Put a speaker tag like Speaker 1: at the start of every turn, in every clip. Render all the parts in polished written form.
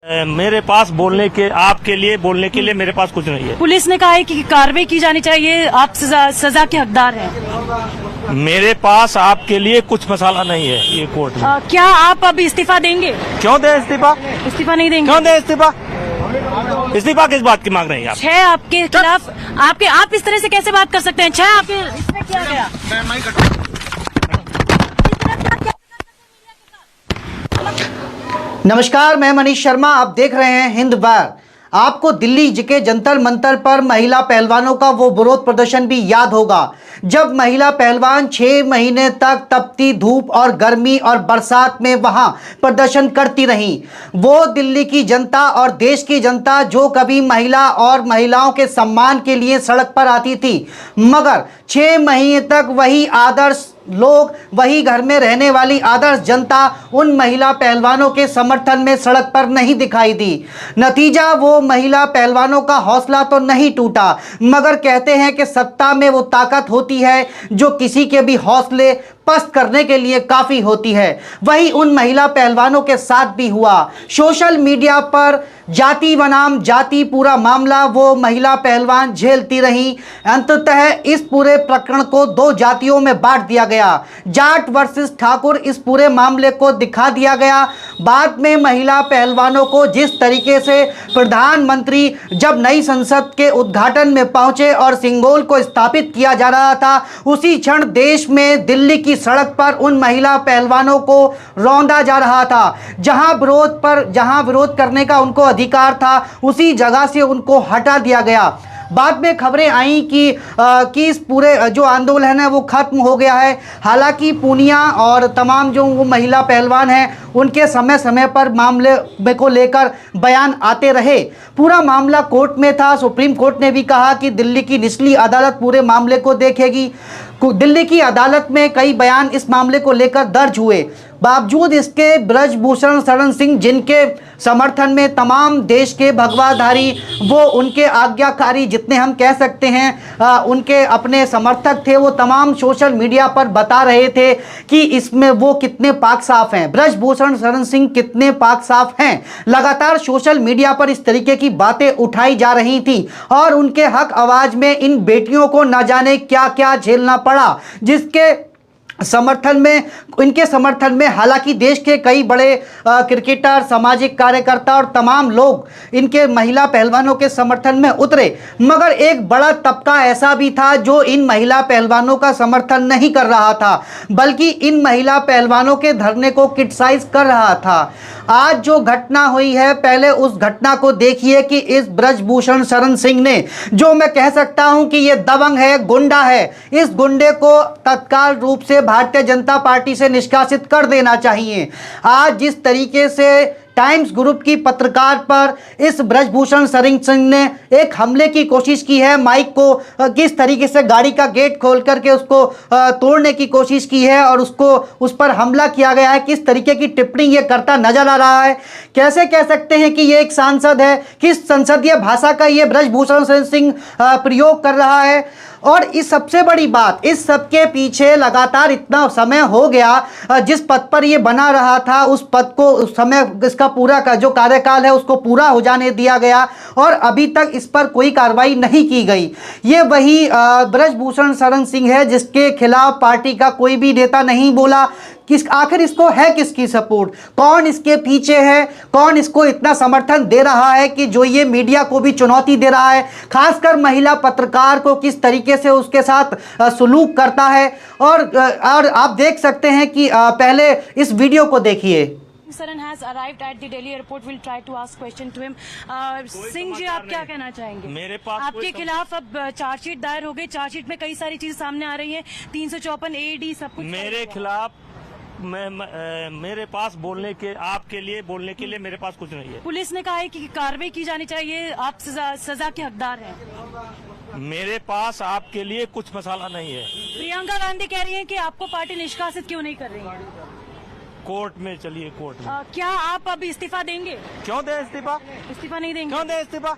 Speaker 1: मेरे पास आपके लिए बोलने के लिए मेरे पास कुछ नहीं है।
Speaker 2: पुलिस ने कहा है कि कार्रवाई की जानी चाहिए, आप सजा के हकदार हैं।
Speaker 1: मेरे पास आपके लिए कुछ मसाला नहीं है ये कोर्ट में।
Speaker 2: क्या आप अब इस्तीफा देंगे?
Speaker 1: क्यों दे इस्तीफा?
Speaker 2: इस्तीफा नहीं देंगे?
Speaker 1: क्यों दे इस्तीफा? इस्तीफा किस बात की मांग रहे हैं आप?
Speaker 2: 6 आपके खिलाफ, आप इस तरह से कैसे बात कर सकते हैं? 6 आपके इसमें किया गया।
Speaker 3: नमस्कार, मैं मनीष शर्मा, आप देख रहे हैं हिंद वार। आपको दिल्ली के जंतर मंतर पर महिला पहलवानों का वो विरोध प्रदर्शन भी याद होगा, जब महिला पहलवान 6 महीने तक तपती धूप और गर्मी और बरसात में वहां प्रदर्शन करती रहीं। वो दिल्ली की जनता और देश की जनता जो कभी महिला और महिलाओं के सम्मान के लिए सड़क पर आती थी, मगर 6 महीने तक वही आदर्श लोग, वही घर में रहने वाली आदर्श जनता उन महिला पहलवानों के समर्थन में सड़क पर नहीं दिखाई दी। नतीजा, वो महिला पहलवानों का हौसला तो नहीं टूटा, मगर कहते हैं कि सत्ता में वो ताकत होती है जो किसी के भी हौसले पस्त करने के लिए काफ़ी होती है। वही उन महिला पहलवानों के साथ भी हुआ। सोशल मीडिया पर जाति बनाम जाति पूरा मामला वो महिला पहलवान झेलती रहीं। अंततः इस पूरे प्रकरण को 2 जातियों में बांट दिया गया। जाट वर्सेस ठाकुर इस पूरे मामले को दिखा दिया गया। बाद में महिला पहलवानों को जिस तरीके से प्रधानमंत्री जब नई संसद के उद्घाटन में पहुंचे और सिंगोल को स्थापित किया जा रहा था, उसी क्षण देश में दिल्ली की सड़क पर उन महिला पहलवानों को रौंदा जा रहा था। जहां विरोध करने का उनको अधिकार था, उसी जगह से उनको हटा दिया गया। बाद में खबरें आई कि इस पूरे जो आंदोलन है वो खत्म हो गया है। हालांकि पूनिया और तमाम जो वो महिला पहलवान हैं, उनके समय समय पर मामले को लेकर बयान आते रहे। पूरा मामला कोर्ट में था। सुप्रीम कोर्ट ने भी कहा कि दिल्ली की निचली अदालत पूरे मामले को देखेगी। दिल्ली की अदालत में कई बयान इस मामले को लेकर दर्ज हुए। बावजूद इसके ब्रजभूषण शरण सिंह, जिनके समर्थन में तमाम देश के भगवाधारी, वो उनके आज्ञाकारी जितने हम कह सकते हैं उनके अपने समर्थक थे, वो तमाम सोशल मीडिया पर बता रहे थे कि इसमें वो कितने पाक साफ हैं, ब्रजभूषण शरण सिंह कितने पाक साफ हैं। लगातार सोशल मीडिया पर इस तरीके की बातें उठाई जा रही थी और उनके हक आवाज में इन बेटियों को न जाने क्या क्या झेलना पड़ा, जिसके समर्थन में, इनके समर्थन में हालांकि देश के कई बड़े क्रिकेटर, सामाजिक कार्यकर्ता और तमाम लोग इनके महिला पहलवानों के समर्थन में उतरे, मगर एक बड़ा तबका ऐसा भी था जो इन महिला पहलवानों का समर्थन नहीं कर रहा था, बल्कि इन महिला पहलवानों के धरने को क्रिटिसाइज कर रहा था। आज जो घटना हुई है, पहले उस घटना को देखिए कि इस ब्रजभूषण शरण सिंह ने, जो मैं कह सकता हूं कि ये दबंग है, गुंडा है, इस गुंडे को तत्काल रूप से भारतीय जनता पार्टी से निष्कासित कर देना चाहिए। आज जिस तरीके से टाइम्स ग्रुप की पत्रकार पर इस ब्रजभूषण शरण सिंह ने एक हमले की कोशिश की है, माइक को किस तरीके से गाड़ी का गेट खोल करके उसको तोड़ने की कोशिश की है और उस पर हमला किया गया है, किस तरीके की टिप्पणी ये करता नजर आ रहा है। कैसे कह सकते हैं कि ये एक सांसद है, किस संसदीय भाषा का ये ब्रजभूषण शरण सिंह प्रयोग कर रहा है। और इस सबसे बड़ी बात, इस सबके पीछे लगातार इतना समय हो गया, जिस पद पर ये बना रहा था उस पद को, उस समय इसका पूरा का जो कार्यकाल है उसको पूरा हो जाने दिया गया और अभी तक इस पर कोई कार्रवाई नहीं की गई। ये वही ब्रजभूषण शरण सिंह है जिसके खिलाफ पार्टी का कोई भी नेता नहीं बोला। आखिर इसको है किसकी सपोर्ट, कौन इसके पीछे है, कौन इसको इतना समर्थन दे रहा है कि जो ये मीडिया को भी चुनौती दे रहा है, खासकर महिला पत्रकार को किस तरीके से उसके साथ सलूक करता है। और आप देख सकते हैं कि पहले इस वीडियो को देखिए।
Speaker 2: Saran has arrived at the Delhi airport. We'll try to ask question to him. Singh ji, आप क्या कहना चाहेंगे?
Speaker 1: मेरे पास
Speaker 2: आपके खिलाफ अब चार्जशीट दायर हो गई। चार्जशीट में कई सारी चीजें सामने आ रही हैं, 354 AD सब कुछ
Speaker 1: मेरे खिलाफ मेरे पास आपके लिए बोलने के लिए मेरे पास कुछ नहीं है।
Speaker 2: पुलिस ने कहा है कि कार्रवाई की जानी चाहिए, आप सजा के हकदार हैं।
Speaker 1: मेरे पास आपके लिए कुछ मसाला नहीं है।
Speaker 2: प्रियंका गांधी कह रही हैं कि आपको पार्टी निष्कासित क्यों नहीं कर रही है?
Speaker 1: कोर्ट में चलिए, कोर्ट में।
Speaker 2: क्या आप अब इस्तीफा देंगे?
Speaker 1: क्यों दे इस्तीफा?
Speaker 2: इस्तीफा नहीं देंगे?
Speaker 1: क्यों दे इस्तीफा?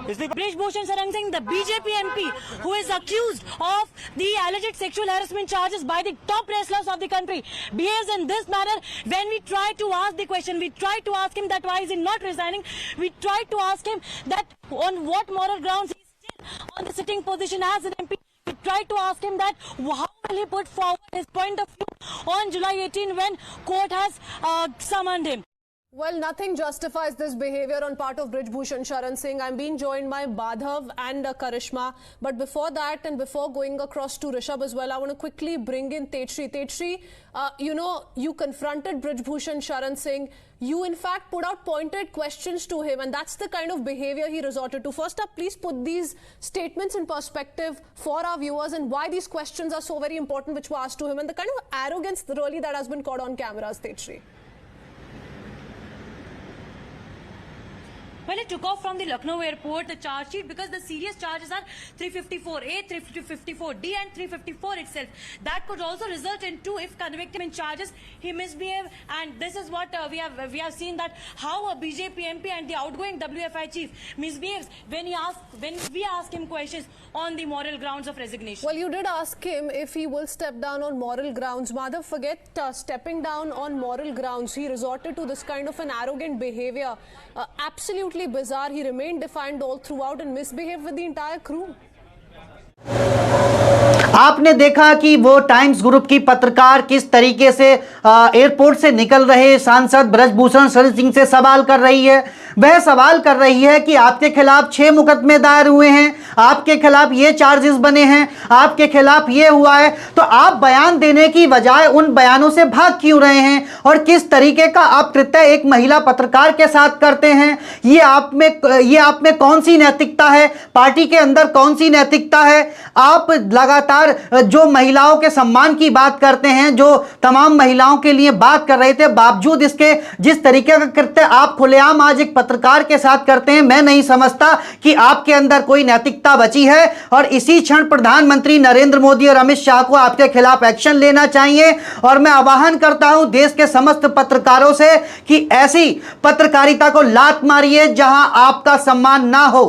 Speaker 1: Is the
Speaker 2: Brish Bhushan Saran Singh, the BJP MP, who is accused of the alleged sexual harassment charges by the top wrestlers of the country, behaves in this manner. When we try to ask the question, we try to ask him that why is he not resigning. We try to ask him that on what moral grounds he is still on the sitting position as an MP. We try to ask him that how will he put forward his point of view on July 18 when court has summoned him.
Speaker 4: Well, nothing justifies this behavior on part of Brij Bhushan Sharan Singh. I'm being joined by Badhav and Karishma. But before that and before going across to Rishabh as well, I want to quickly bring in Tetri. Tetri, you confronted Brij Bhushan Sharan Singh. You, in fact, put out pointed questions to him, and that's the kind of behavior he resorted to. First up, please put these statements in perspective for our viewers and why these questions are so very important, which were asked to him, and the kind of arrogance really that has been caught on cameras, Tetri.
Speaker 2: Well, it took off from the Lucknow airport, the charge sheet, because the serious charges are 354A, 354D and 354 itself. That could also result into, if convicted in charges, he misbehaved. And this is what we have seen, that how a BJP MP and the outgoing WFI chief misbehaves when we ask him questions on the moral grounds of resignation.
Speaker 4: Well, you did ask him if he will step down on moral grounds. Madhav, forget stepping down on moral grounds. He resorted to this kind of an arrogant behavior. Absolutely bizarre. He remained defiant all throughout and misbehaved with the entire crew.
Speaker 3: आपने देखा कि वो times group की पत्रकार किस तरीके से airport से निकल रहे सांसद ब्रज भूषण शरण सिंह से सवाल कर रही है। वह सवाल कर रही है कि आपके खिलाफ 6 मुकदमे दायर हुए हैं, आपके खिलाफ ये चार्जेस बने हैं, आपके खिलाफ ये हुआ है, तो आप बयान देने की बजाय उन बयानों से भाग क्यों रहे हैं और किस तरीके का आप कृत्य एक महिला पत्रकार के साथ करते हैं? ये आप में कौन सी नैतिकता है? पार्टी के अंदर कौन सी नैतिकता है? आप लगातार जो महिलाओं के सम्मान की बात करते हैं, जो तमाम महिलाओं के लिए बात कर रहे थे, बावजूद इसके जिस तरीके का कृत्य आप खुलेआम आज एक पत्रकार के साथ करते हैं, मैं नहीं समझता कि आपके अंदर कोई नैतिकता बची है। और इसी क्षण प्रधानमंत्री नरेंद्र मोदी और अमित शाह को आपके खिलाफ एक्शन लेना चाहिए। और मैं आह्वान करता हूं देश के समस्त पत्रकारों से कि ऐसी पत्रकारिता को लात मारिए जहां आपका सम्मान ना हो।